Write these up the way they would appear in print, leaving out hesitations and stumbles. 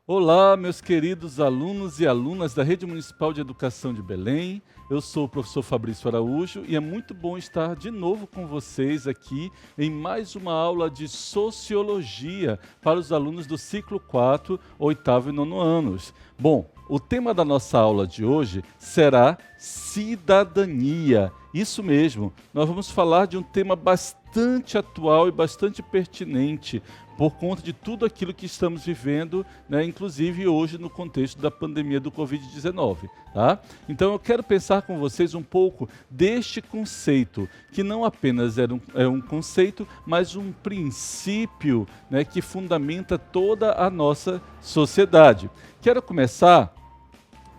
Olá, meus queridos alunos e alunas da Rede Municipal de Educação de Belém. Eu sou o professor Fabrício Araújo e é muito bom estar de novo com vocês aqui em mais uma aula de Sociologia para os alunos do ciclo 4, oitavo e nono anos. Bom, o tema da nossa aula de hoje será cidadania. Isso mesmo, nós vamos falar de um tema bastante atual e bastante pertinente por conta de tudo aquilo que estamos vivendo, né, inclusive hoje no contexto da pandemia do Covid-19. Tá? Então eu quero pensar com vocês um pouco deste conceito, que não apenas é um conceito, mas um princípio, né, que fundamenta toda a nossa sociedade. Quero começar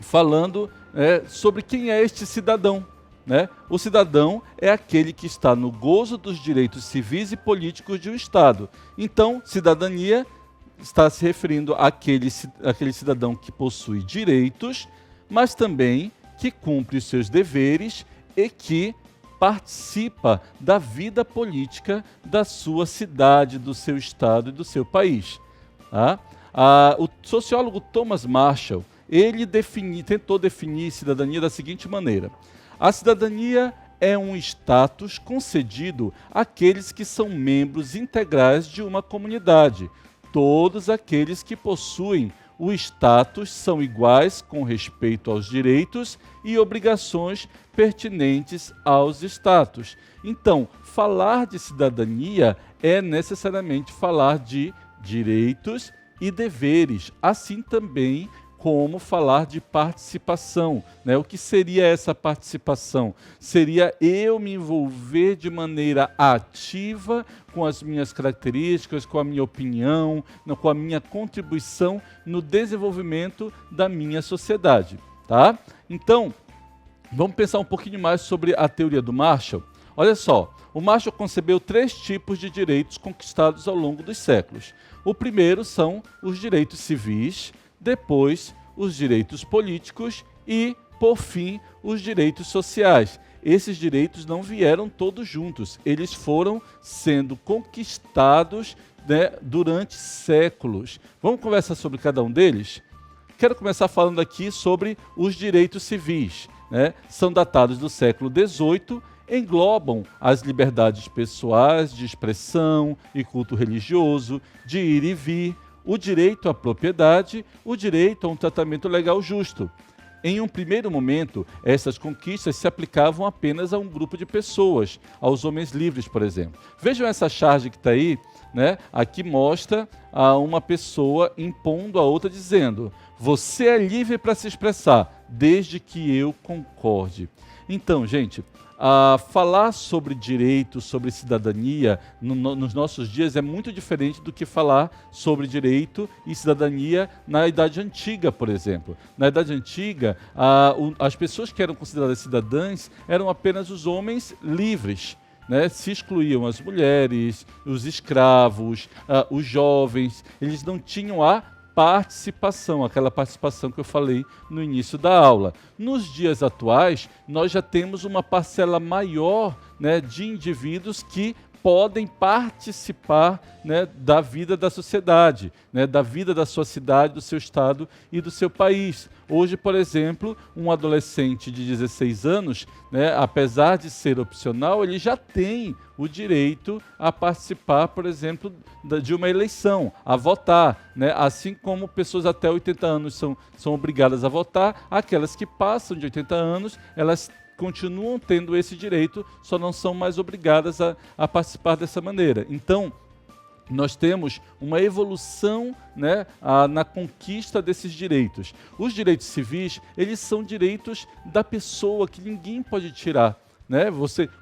falando sobre quem é este cidadão. Né? O cidadão é aquele que está no gozo dos direitos civis e políticos de um Estado. Então, cidadania está se referindo àquele cidadão que possui direitos, mas também que cumpre os seus deveres e que participa da vida política da sua cidade, do seu Estado e do seu país. Tá? O sociólogo Thomas Marshall, ele tentou definir cidadania da seguinte maneira: a cidadania é um status concedido àqueles que são membros integrais de uma comunidade. Todos aqueles que possuem o status são iguais com respeito aos direitos e obrigações pertinentes aos status. Então, falar de cidadania é necessariamente falar de direitos e deveres, assim também como falar de participação. Né? O que seria essa participação? Seria eu me envolver de maneira ativa com as minhas características, com a minha opinião, com a minha contribuição no desenvolvimento da minha sociedade. Tá? Então, vamos pensar um pouquinho mais sobre a teoria do Marshall. Olha só, o Marshall concebeu 3 tipos de direitos conquistados ao longo dos séculos. O primeiro são os direitos civis, depois os direitos políticos e, por fim, os direitos sociais. Esses direitos não vieram todos juntos, eles foram sendo conquistados, né, durante séculos. Vamos conversar sobre cada um deles? Quero começar falando aqui sobre os direitos civis. Né? São datados do século XVIII, englobam as liberdades pessoais de expressão e culto religioso, de ir e vir, o direito à propriedade, o direito a um tratamento legal justo. Em um primeiro momento, essas conquistas se aplicavam apenas a um grupo de pessoas, aos homens livres, por exemplo. Vejam essa charge que está aí, né? Aqui mostra uma pessoa impondo a outra dizendo: você é livre para se expressar, desde que eu concorde. Então, gente, falar sobre direito, sobre cidadania nos nossos dias é muito diferente do que falar sobre direito e cidadania na Idade Antiga, por exemplo. Na Idade Antiga, as pessoas que eram consideradas cidadãs eram apenas os homens livres. Né? Se excluíam as mulheres, os escravos, os jovens, eles não tinham a participação, aquela participação que eu falei no início da aula. Nos dias atuais, nós já temos uma parcela maior, né, de indivíduos que podem participar, né, da vida da sociedade, né, da vida da sua cidade, do seu estado e do seu país. Hoje, por exemplo, um adolescente de 16 anos, né, apesar de ser opcional, ele já tem o direito a participar, por exemplo, de uma eleição, a votar. Né? Assim como pessoas até 80 anos são obrigadas a votar, aquelas que passam de 80 anos, elas continuam tendo esse direito, só não são mais obrigadas a participar dessa maneira. Então, nós temos uma evolução, né, na conquista desses direitos. Os direitos civis, eles são direitos da pessoa que ninguém pode tirar. Né?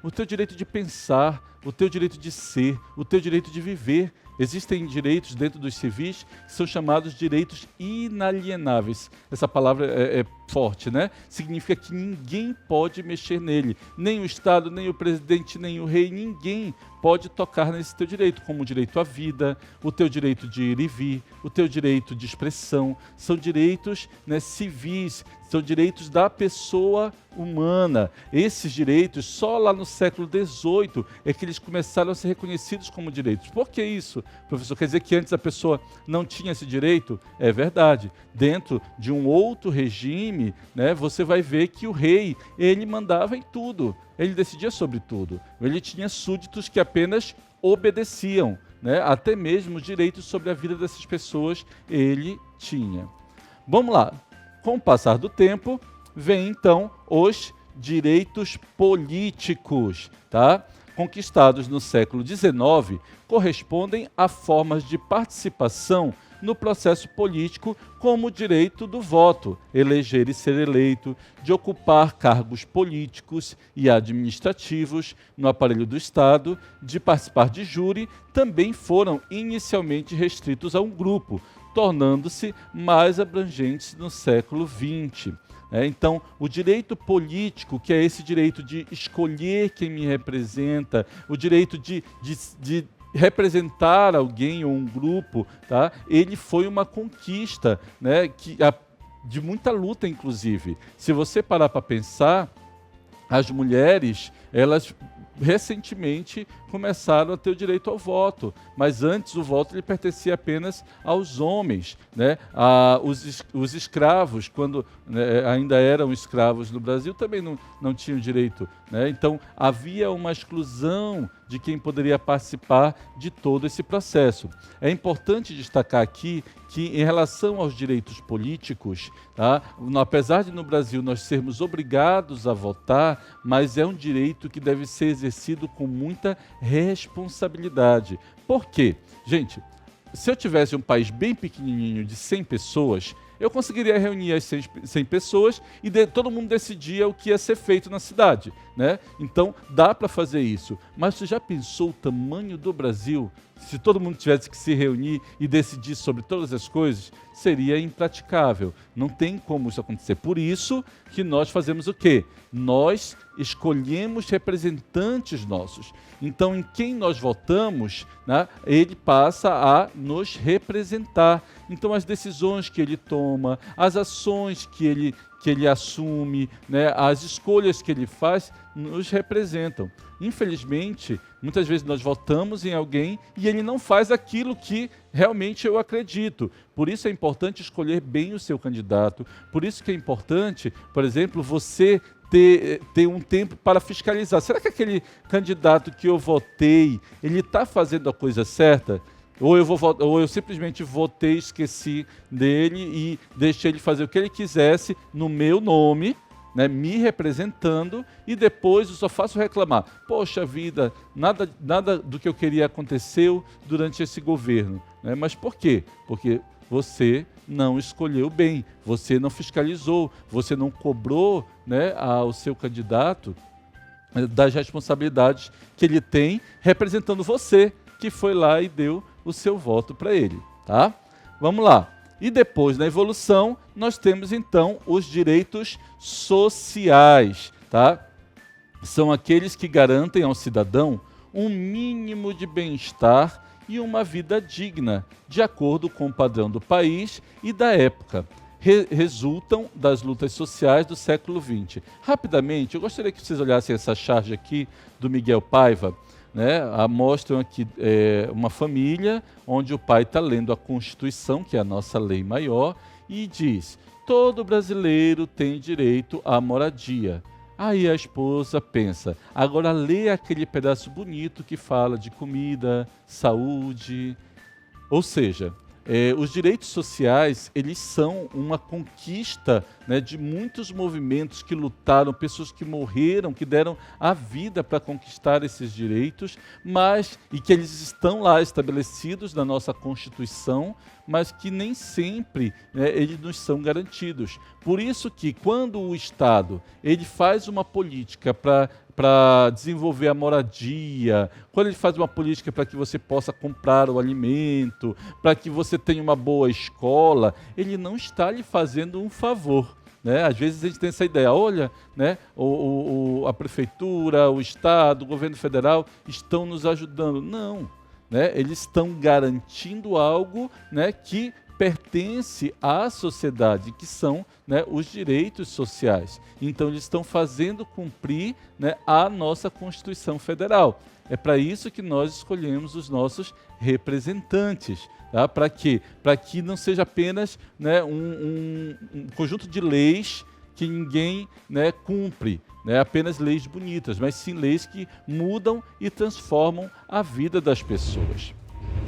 O teu direito de pensar, o teu direito de ser, o teu direito de viver. Existem direitos dentro dos civis que são chamados direitos inalienáveis. Essa palavra é forte, né? Significa que ninguém pode mexer nele. Nem o Estado, nem o presidente, nem o rei, ninguém pode tocar nesse teu direito, como o direito à vida, o teu direito de ir e vir, o teu direito de expressão. São direitos, né, civis, são direitos da pessoa humana. Esses direitos, só lá no século XVIII, é que eles eles começaram a ser reconhecidos como direitos. Por que isso, professor? Quer dizer que antes a pessoa não tinha esse direito? É verdade. Dentro de um outro regime, né, você vai ver que o rei, ele mandava em tudo. Ele decidia sobre tudo. Ele tinha súditos que apenas obedeciam, né? Até mesmo os direitos sobre a vida dessas pessoas ele tinha. Vamos lá. Com o passar do tempo, vem então os direitos políticos, tá? Conquistados no século XIX, correspondem a formas de participação no processo político, como o direito do voto, eleger e ser eleito, de ocupar cargos políticos e administrativos no aparelho do Estado, de participar de júri, também foram inicialmente restritos a um grupo, tornando-se mais abrangentes no século XX. Então, o direito político, que é esse direito de escolher quem me representa, o direito de representar alguém ou um grupo, tá? Ele foi uma conquista, né, de muita luta, inclusive. Se você parar para pensar, as mulheres, elas recentemente começaram a ter o direito ao voto, mas antes o voto ele pertencia apenas aos homens, né? Os escravos, quando né, ainda eram escravos no Brasil, também não tinham direito, né? Então havia uma exclusão de quem poderia participar de todo esse processo. É importante destacar aqui que, em relação aos direitos políticos, tá, apesar de no Brasil nós sermos obrigados a votar, mas é um direito que deve ser exercido com muita responsabilidade. Por quê? Gente, se eu tivesse um país bem pequenininho de 100 pessoas, eu conseguiria reunir as 100 pessoas e todo mundo decidia o que ia ser feito na cidade, né? Então, dá para fazer isso. Mas você já pensou o tamanho do Brasil? Se todo mundo tivesse que se reunir e decidir sobre todas as coisas, seria impraticável. Não tem como isso acontecer. Por isso que nós fazemos o quê? Nós escolhemos representantes nossos. Então, em quem nós votamos, né, ele passa a nos representar. Então, as decisões que ele toma, as ações que ele assume, né, as escolhas que ele faz, nos representam. Infelizmente, muitas vezes nós votamos em alguém e ele não faz aquilo que realmente eu acredito. Por isso é importante escolher bem o seu candidato. Por isso que é importante, por exemplo, você ter um tempo para fiscalizar. Será que aquele candidato que eu votei, ele está fazendo a coisa certa? Ou eu simplesmente votei, esqueci dele e deixei ele fazer o que ele quisesse no meu nome, né, me representando, e depois eu só faço reclamar. Poxa vida, nada do que eu queria aconteceu durante esse governo. Né? Mas por quê? Porque você não escolheu bem, você não fiscalizou, você não cobrou, né, ao seu candidato das responsabilidades que ele tem representando você, que foi lá e deu o seu voto para ele, tá? Vamos lá. E depois, na evolução, nós temos então os direitos sociais, tá? São aqueles que garantem ao cidadão um mínimo de bem-estar e uma vida digna, de acordo com o padrão do país e da época. Resultam das lutas sociais do século XX. Rapidamente, eu gostaria que vocês olhassem essa charge aqui do Miguel Paiva, né? Mostram aqui uma família onde o pai está lendo a Constituição, que é a nossa lei maior, e diz: todo brasileiro tem direito à moradia. Aí a esposa pensa: agora lê aquele pedaço bonito que fala de comida, saúde. Ou seja, os direitos sociais, eles são uma conquista, né, de muitos movimentos que lutaram, pessoas que morreram, que deram a vida para conquistar esses direitos, e que eles estão lá estabelecidos na nossa Constituição, mas que nem sempre, né, eles nos são garantidos. Por isso que quando o Estado ele faz uma política para desenvolver a moradia, quando ele faz uma política para que você possa comprar o alimento, para que você tenha uma boa escola, ele não está lhe fazendo um favor. Né? Às vezes a gente tem essa ideia, olha, né, a prefeitura, o Estado, o governo federal estão nos ajudando. Não, né? Eles estão garantindo algo, né, que pertence à sociedade, que são, né, os direitos sociais. Então, eles estão fazendo cumprir, né, a nossa Constituição Federal. É para isso que nós escolhemos os nossos representantes. Tá? Para quê? Para que não seja apenas, né, um conjunto de leis que ninguém, né, cumpre, né, apenas leis bonitas, mas sim leis que mudam e transformam a vida das pessoas.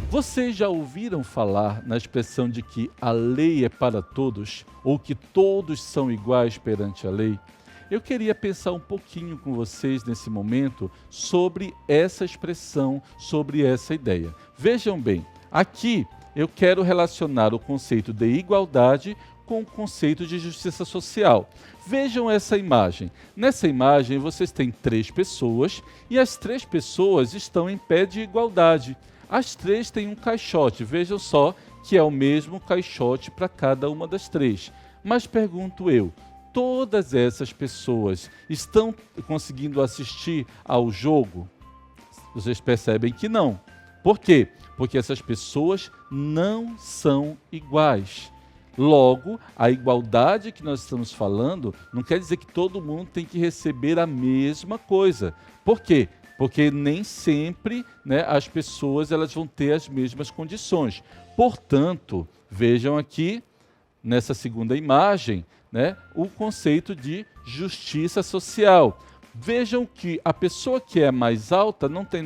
Vocês já ouviram falar na expressão de que a lei é para todos, ou que todos são iguais perante a lei? Eu queria pensar um pouquinho com vocês nesse momento sobre essa expressão, sobre essa ideia. Vejam bem, aqui eu quero relacionar o conceito de igualdade com o conceito de justiça social. Vejam essa imagem. Nessa imagem vocês têm 3 pessoas e as 3 pessoas estão em pé de igualdade. As 3 têm um caixote, vejam só que é o mesmo caixote para cada uma das 3. Mas pergunto eu, todas essas pessoas estão conseguindo assistir ao jogo? Vocês percebem que não. Por quê? Porque essas pessoas não são iguais. Logo, a igualdade que nós estamos falando não quer dizer que todo mundo tem que receber a mesma coisa. Por quê? Porque nem sempre, né, as pessoas elas vão ter as mesmas condições. Portanto, vejam aqui, nessa segunda imagem, né, o conceito de justiça social. Vejam que a pessoa que é mais alta não tem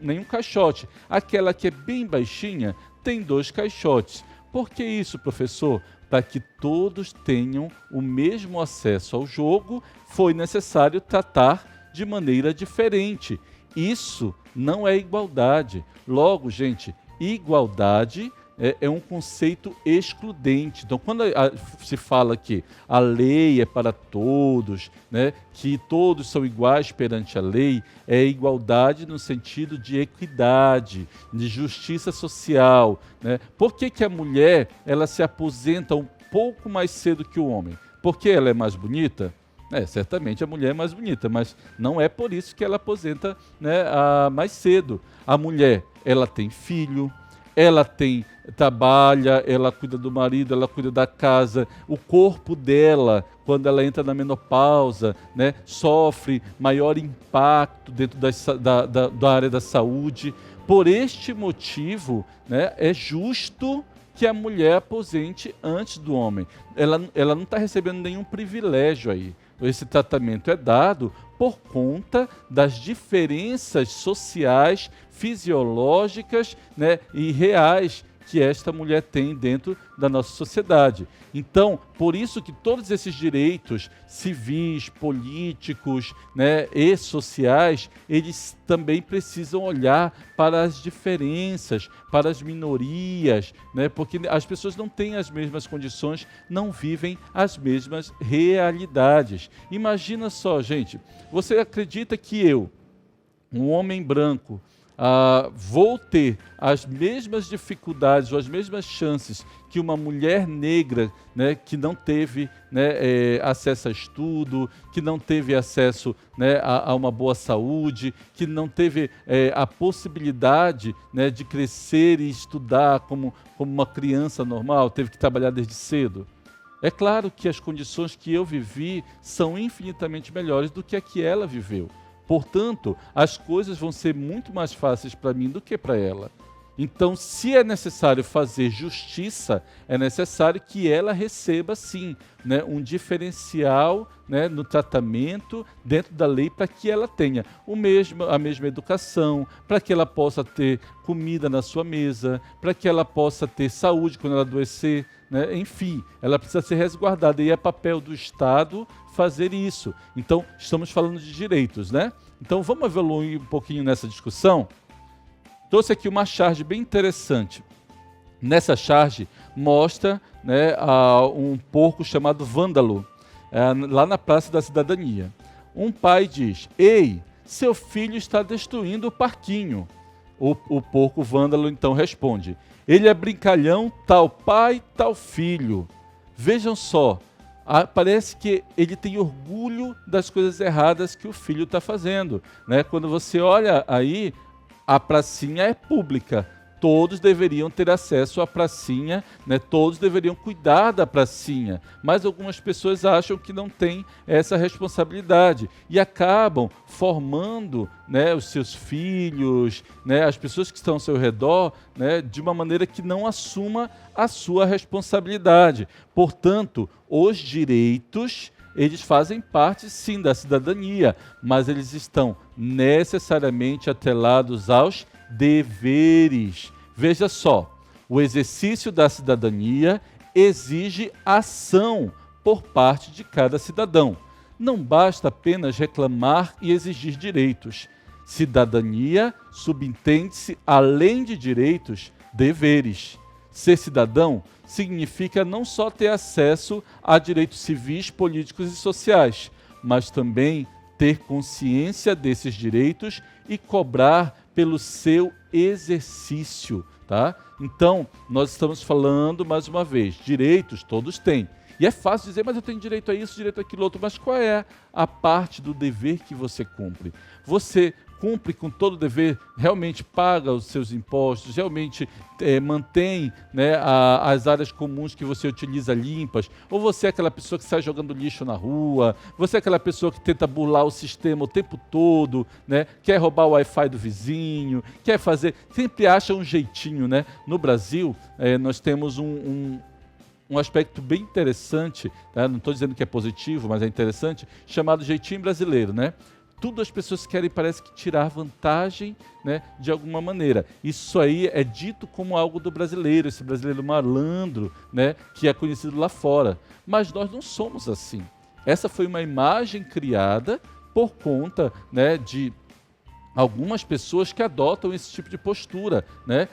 nenhum caixote. Aquela que é bem baixinha tem 2 caixotes. Por que isso, professor? Para que todos tenham o mesmo acesso ao jogo, foi necessário tratar de maneira diferente. Isso não é igualdade. Logo, gente, igualdade é um conceito excludente. Então, quando se fala que a lei é para todos, né, que todos são iguais perante a lei, é igualdade no sentido de equidade, de justiça social. Né? Por que a mulher ela se aposenta um pouco mais cedo que o homem? Porque ela é mais bonita? Certamente a mulher é mais bonita, mas não é por isso que ela aposenta, né, mais cedo. A mulher, ela tem filho, ela trabalha, ela cuida do marido, ela cuida da casa, o corpo dela, quando ela entra na menopausa, né, sofre maior impacto dentro da área da saúde. Por este motivo, né, é justo que a mulher aposente antes do homem. Ela não está recebendo nenhum privilégio aí. Esse tratamento é dado por conta das diferenças sociais, fisiológicas, né, e reais que esta mulher tem dentro da nossa sociedade. Então, por isso que todos esses direitos civis, políticos, né, e sociais, eles também precisam olhar para as diferenças, para as minorias, né, porque as pessoas não têm as mesmas condições, não vivem as mesmas realidades. Imagina só, gente, você acredita que eu, um homem branco, vou ter as mesmas dificuldades ou as mesmas chances que uma mulher negra, né, que não teve, né, acesso a estudo, que não teve acesso, né, a uma boa saúde, que não teve a possibilidade, né, de crescer e estudar como uma criança normal, teve que trabalhar desde cedo? É claro que as condições que eu vivi são infinitamente melhores do que a que ela viveu. Portanto, as coisas vão ser muito mais fáceis para mim do que para ela. Então, se é necessário fazer justiça, é necessário que ela receba, sim, né, um diferencial, né, no tratamento dentro da lei para que ela tenha a mesma educação, para que ela possa ter comida na sua mesa, para que ela possa ter saúde quando ela adoecer. Né? Enfim, ela precisa ser resguardada e é papel do Estado fazer isso. Então, estamos falando de direitos, né? Então, vamos evoluir um pouquinho nessa discussão? Trouxe aqui uma charge bem interessante. Nessa charge, mostra, né, um porco chamado Vândalo, lá na Praça da Cidadania. Um pai diz: "Ei, seu filho está destruindo o parquinho." O porco Vândalo então responde: "Ele é brincalhão, tal pai, tal filho." Vejam só, parece que ele tem orgulho das coisas erradas que o filho está fazendo. Né? Quando você olha aí, a pracinha é pública. todos deveriam ter acesso à pracinha, né? Todos deveriam cuidar da pracinha, mas algumas pessoas acham que não têm essa responsabilidade e acabam formando, né, os seus filhos, né, as pessoas que estão ao seu redor, né, de uma maneira que não assuma a sua responsabilidade. Portanto, os direitos, eles fazem parte, sim, da cidadania, mas eles estão necessariamente atrelados aos deveres. Veja só, o exercício da cidadania exige ação por parte de cada cidadão. Não basta apenas reclamar e exigir direitos. Cidadania subentende-se, além de direitos, deveres. Ser cidadão significa não só ter acesso a direitos civis, políticos e sociais, mas também ter consciência desses direitos e cobrar pelo seu exercício, tá? Então, nós estamos falando, mais uma vez, direitos todos têm. E é fácil dizer, mas eu tenho direito a isso, direito àquilo outro. Mas qual é a parte do dever que você cumpre? Você cumpre com todo o dever, realmente paga os seus impostos, realmente mantém, né, as áreas comuns que você utiliza limpas? Ou você é aquela pessoa que sai jogando lixo na rua? Você é aquela pessoa que tenta burlar o sistema o tempo todo, né? Quer roubar o Wi-Fi do vizinho, quer fazer... Sempre acha um jeitinho, né? No Brasil, nós temos um aspecto bem interessante, tá? Não estou dizendo que é positivo, mas é interessante, chamado jeitinho brasileiro, né? Tudo as pessoas querem, parece que, tirar vantagem, né, de alguma maneira. Isso aí é dito como algo do brasileiro, esse brasileiro malandro, né, que é conhecido lá fora. Mas nós não somos assim. Essa foi uma imagem criada por conta, né, de algumas pessoas que adotam esse tipo de postura, né?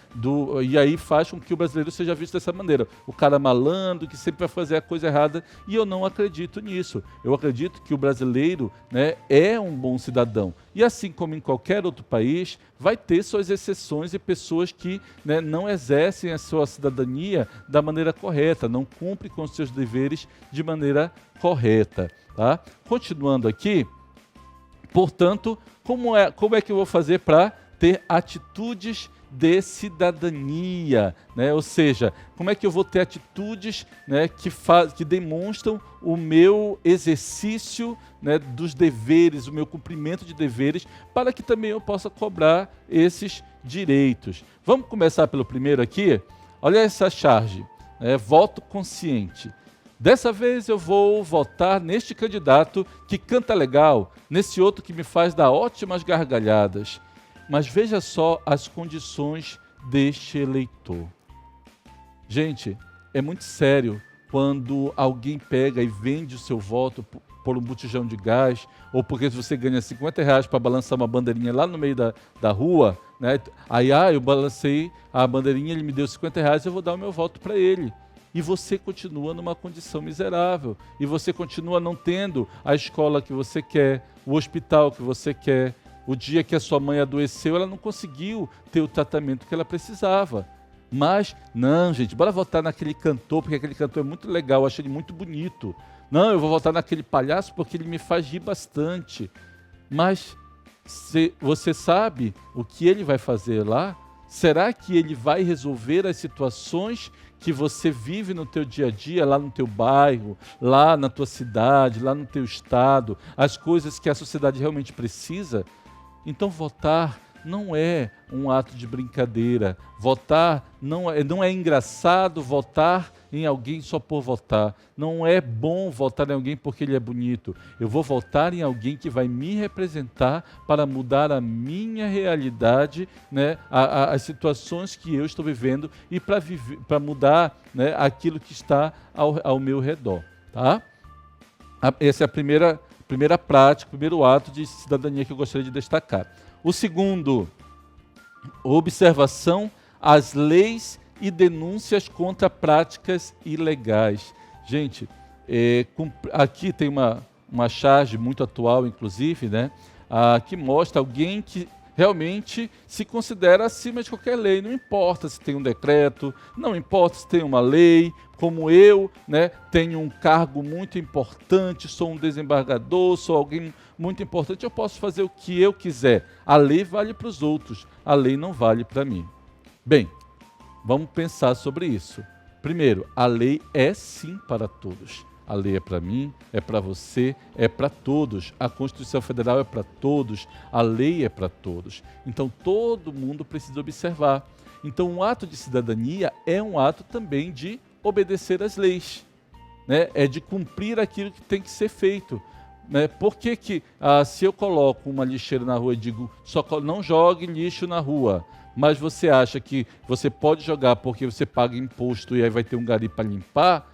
E aí faz com que o brasileiro seja visto dessa maneira. O cara malandro que sempre vai fazer a coisa errada, e eu não acredito nisso. Eu acredito que o brasileiro, né, é um bom cidadão. E assim como em qualquer outro país, vai ter suas exceções e pessoas que, né, não exercem a sua cidadania da maneira correta, não cumprem com os seus deveres de maneira correta, tá? Continuando aqui, portanto, como é que eu vou fazer para ter atitudes de cidadania, né? Ou seja, como é que eu vou ter atitudes, né, que demonstram o meu exercício, né, dos deveres, o meu cumprimento de deveres, para que também eu possa cobrar esses direitos. Vamos começar pelo primeiro aqui? Olha essa charge, né? Voto consciente. Dessa vez eu vou votar neste candidato que canta legal, nesse outro que me faz dar ótimas gargalhadas. Mas veja só as condições deste eleitor. Gente, é muito sério quando alguém pega e vende o seu voto por um botijão de gás, ou porque você ganha R$50 para balançar uma bandeirinha lá no meio da rua, né? Aí, eu balancei a bandeirinha, ele me deu R$50, eu vou dar o meu voto para ele. E você continua numa condição miserável. E você continua não tendo a escola que você quer, o hospital que você quer. O dia que a sua mãe adoeceu, ela não conseguiu ter o tratamento que ela precisava. Mas, não, gente, bora votar naquele cantor, porque aquele cantor é muito legal, eu acho ele muito bonito. Não, eu vou votar naquele palhaço porque ele me faz rir bastante. Mas você sabe o que ele vai fazer lá? Será que ele vai resolver as situações que você vive no teu dia a dia, lá no teu bairro, lá na tua cidade, lá no teu estado, as coisas que a sociedade realmente precisa? Então votar não é um ato de brincadeira. Votar não é engraçado votar em alguém só por votar. Não é bom votar em alguém porque ele é bonito. Eu vou votar em alguém que vai me representar para mudar a minha realidade, né, as situações que eu estou vivendo e para mudar, né, aquilo que está ao meu redor. Tá? Essa é a primeira prática, o primeiro ato de cidadania que eu gostaria de destacar. O segundo, observação às leis e denúncias contra práticas ilegais. Gente, aqui tem uma charge muito atual, inclusive, né, que mostra alguém que realmente se considera acima de qualquer lei. Não importa se tem um decreto, não importa se tem uma lei, como eu, né, tenho um cargo muito importante, sou um desembargador, sou alguém muito importante, eu posso fazer o que eu quiser. A lei vale para os outros, a lei não vale para mim. Bem, vamos pensar sobre isso. Primeiro, a lei é sim para todos. A lei é para mim, é para você, é para todos. A Constituição Federal é para todos, a lei é para todos. Então, todo mundo precisa observar. Então, um ato de cidadania é um ato também de obedecer às leis, né? É de cumprir aquilo que tem que ser feito. Né? Por que se eu coloco uma lixeira na rua e digo, não jogue lixo na rua, mas você acha que você pode jogar porque você paga imposto e aí vai ter um gari para limpar,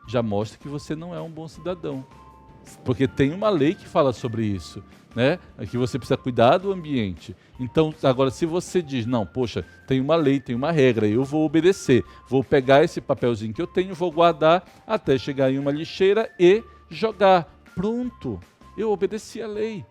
já mostra que você não é um bom cidadão. Porque tem uma lei que fala sobre isso, né? Que você precisa cuidar do ambiente. Então, agora, se você diz, não, poxa, tem uma lei, tem uma regra, eu vou obedecer, vou pegar esse papelzinho que eu tenho, vou guardar até chegar em uma lixeira e jogar. Pronto, eu obedeci a lei.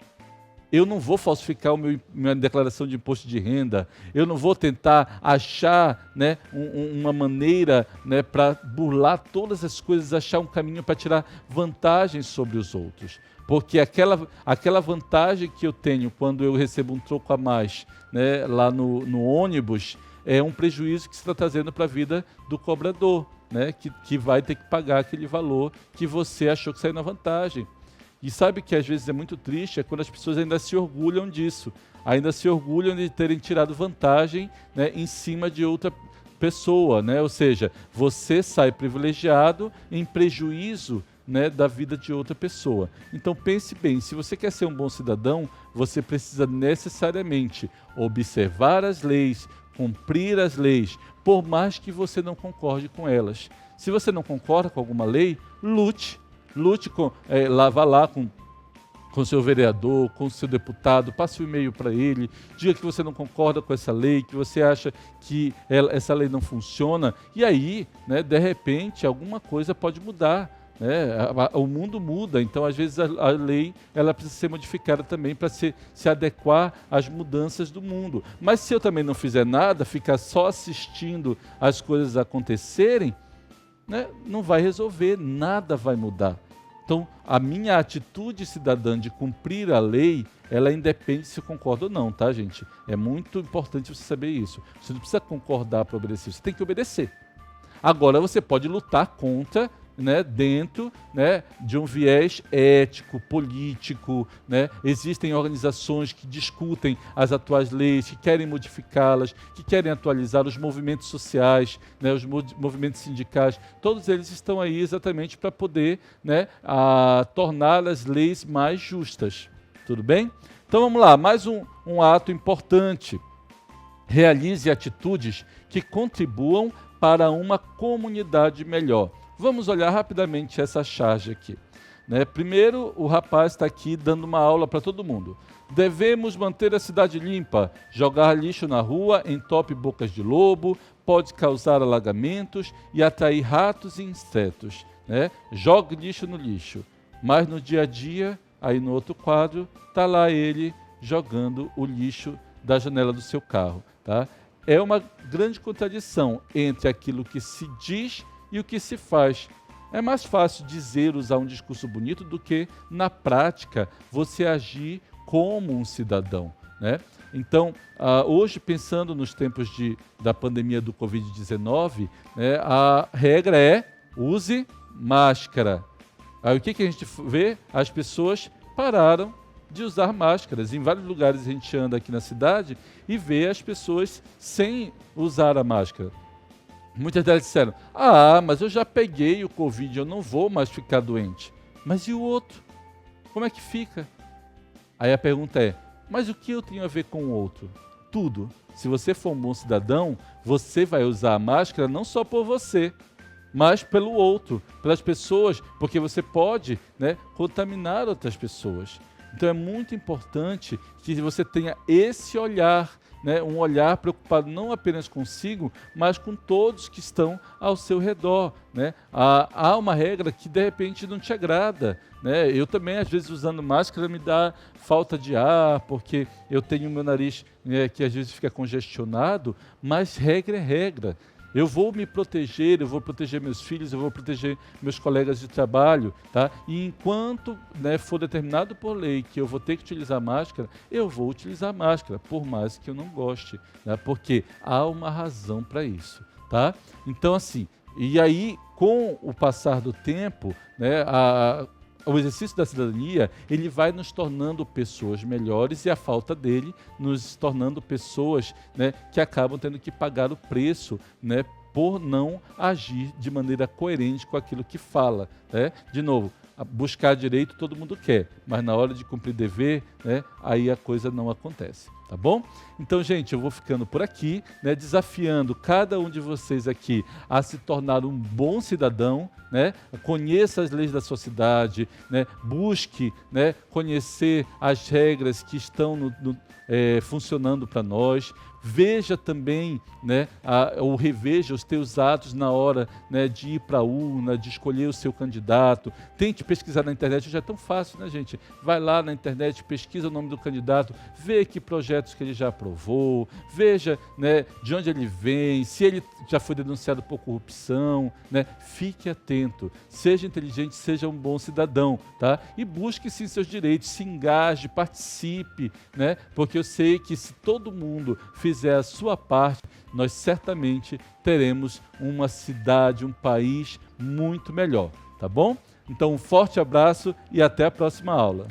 Eu não vou falsificar minha declaração de imposto de renda, eu não vou tentar achar, né, uma maneira, né, para burlar todas as coisas, achar um caminho para tirar vantagens sobre os outros. Porque aquela vantagem que eu tenho quando eu recebo um troco a mais, né, lá no ônibus, é um prejuízo que você está trazendo para a vida do cobrador, né, que vai ter que pagar aquele valor que você achou que saiu na vantagem. E sabe que às vezes é muito triste, é quando as pessoas ainda se orgulham disso, ainda se orgulham de terem tirado vantagem, né, em cima de outra pessoa, né? Ou seja, você sai privilegiado em prejuízo, né, da vida de outra pessoa. Então pense bem, se você quer ser um bom cidadão, você precisa necessariamente observar as leis, cumprir as leis, por mais que você não concorde com elas. Se você não concorda com alguma lei, lute vá lá com o seu vereador, com o seu deputado, passe o e-mail para ele, diga que você não concorda com essa lei, que você acha que essa lei não funciona, e aí, né, de repente, alguma coisa pode mudar. Né? O mundo muda, então às vezes a lei ela precisa ser modificada também para se adequar às mudanças do mundo. Mas se eu também não fizer nada, ficar só assistindo as coisas acontecerem, né, não vai resolver, nada vai mudar. Então, a minha atitude cidadã de cumprir a lei, ela independe se eu concordo ou não, tá, gente? É muito importante você saber isso. Você não precisa concordar para obedecer, você tem que obedecer. Agora, você pode lutar contra, né, dentro, né, de um viés ético, político, né? Existem organizações que discutem as atuais leis, que querem modificá-las, que querem atualizar os movimentos sociais, né, os movimentos sindicais, todos eles estão aí exatamente para poder, né, tornar as leis mais justas. Tudo bem? Então vamos lá, mais um ato importante. Realize atitudes que contribuam para uma comunidade melhor. Vamos olhar rapidamente essa charge aqui. Né? Primeiro, o rapaz está aqui dando uma aula para todo mundo. Devemos manter a cidade limpa. Jogar lixo na rua entope bocas de lobo, pode causar alagamentos e atrair ratos e insetos. Né? Jogue lixo no lixo. Mas no dia a dia, aí no outro quadro, está lá ele jogando o lixo da janela do seu carro. Tá? É uma grande contradição entre aquilo que se diz e o que se faz. É mais fácil dizer, usar um discurso bonito, do que, na prática, você agir como um cidadão. Né? Então, hoje, pensando nos tempos da pandemia do Covid-19, né, a regra é use máscara. Aí o que a gente vê? As pessoas pararam de usar máscaras. Em vários lugares a gente anda aqui na cidade e vê as pessoas sem usar a máscara. Muitas delas disseram, mas eu já peguei o Covid, eu não vou mais ficar doente. Mas e o outro? Como é que fica? Aí a pergunta é, mas o que eu tenho a ver com o outro? Tudo. Se você for um bom cidadão, você vai usar a máscara não só por você, mas pelo outro, pelas pessoas, porque você pode, né, contaminar outras pessoas. Então é muito importante que você tenha esse olhar, né, um olhar preocupado não apenas consigo, mas com todos que estão ao seu redor. Né? Há uma regra que de repente não te agrada. Né? Eu também, às vezes, usando máscara, me dá falta de ar, porque eu tenho o meu nariz, né, que às vezes fica congestionado, mas regra é regra. Eu vou me proteger, eu vou proteger meus filhos, eu vou proteger meus colegas de trabalho, tá? E enquanto, né, for determinado por lei que eu vou ter que utilizar máscara, eu vou utilizar máscara, por mais que eu não goste, né? Porque há uma razão para isso. tá? Então, assim, e aí, com o passar do tempo, né, o exercício da cidadania, ele vai nos tornando pessoas melhores e a falta dele nos tornando pessoas, né, que acabam tendo que pagar o preço, né, por não agir de maneira coerente com aquilo que fala, né? De novo, buscar direito todo mundo quer, mas na hora de cumprir dever, né, aí a coisa não acontece, tá bom? Então, gente, eu vou ficando por aqui, né, desafiando cada um de vocês aqui a se tornar um bom cidadão, né? Conheça as leis da sua cidade, né? Busque, né, conhecer as regras que estão funcionando para nós. Veja também, né, ou reveja os teus atos na hora, né, de ir para a urna, de escolher o seu candidato. Tente pesquisar na internet, já é tão fácil, né, gente? Vai lá na internet, pesquisa o nome do candidato, vê que projetos que ele já aprovou, veja, né, de onde ele vem, se ele já foi denunciado por corrupção, né? Fique atento, seja inteligente, seja um bom cidadão, tá? E busque sim seus direitos, se engaje, participe, né? Porque eu sei que se todo mundo fizer a sua parte, nós certamente teremos uma cidade, um país muito melhor, tá bom? Então, um forte abraço e até a próxima aula.